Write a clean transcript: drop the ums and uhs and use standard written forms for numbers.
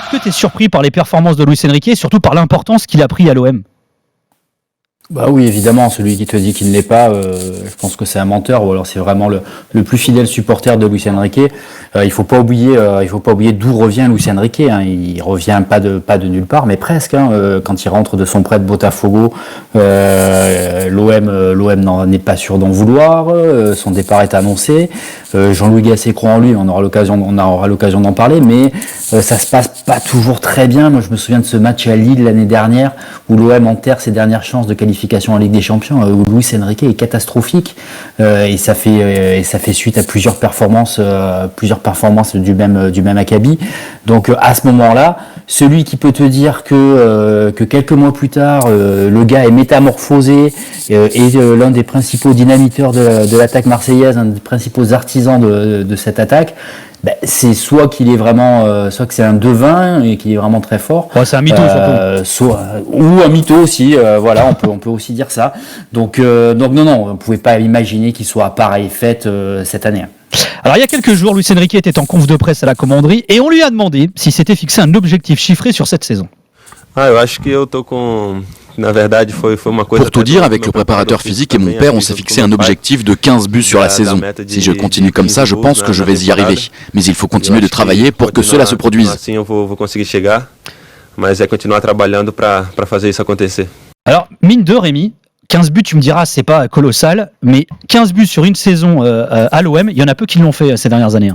est-ce que tu es surpris par les performances de Luis Enrique et surtout par l'importance qu'il a pris à l'OM ? Bah oui, évidemment, celui qui te dit qu'il ne l'est pas, je pense que c'est un menteur, ou alors c'est vraiment le plus fidèle supporter de Luis Enrique. Il faut pas oublier d'où revient Luis Enrique. Hein. Il revient pas de nulle part, mais presque. Hein. Quand il rentre de son prêt de Botafogo, l'OM n'est pas sûr d'en vouloir. Son départ est annoncé. Jean-Louis Gasset croit en lui. On aura l'occasion d'en parler, mais ça se passe pas toujours très bien. Moi, je me souviens de ce match à Lille l'année dernière où l'OM enterre ses dernières chances de qualification en Ligue des Champions, où Luis Enrique est catastrophique, et ça fait suite à plusieurs performances du même acabit. Donc à ce moment-là, celui qui peut te dire que quelques mois plus tard, le gars est métamorphosé, est l'un des principaux dynamiteurs de l'attaque marseillaise, un des principaux artisans de cette attaque, ben, c'est soit qu'il est vraiment, soit que c'est un devin et qu'il est vraiment très fort. Ouais, c'est un mytho surtout. Ou un mytho aussi. Voilà, on peut aussi dire ça. Donc non, on pouvait pas imaginer qu'il soit à pareille fête cette année. Alors il y a quelques jours, Luis Enrique était en conf de presse à la commanderie et on lui a demandé s'il s'était fixé un objectif chiffré sur cette saison. Eu acho que eu tô com... Pour tout dire, avec le préparateur physique et mon père, on s'est fixé un objectif de 15 buts sur la saison. Si je continue comme ça, je pense que je vais y arriver. Mais il faut continuer de travailler pour que cela se produise. Alors, mine de Rémi, 15 buts, tu me diras, c'est pas colossal, mais 15 buts sur une saison à l'OM, il y en a peu qui l'ont fait ces dernières années.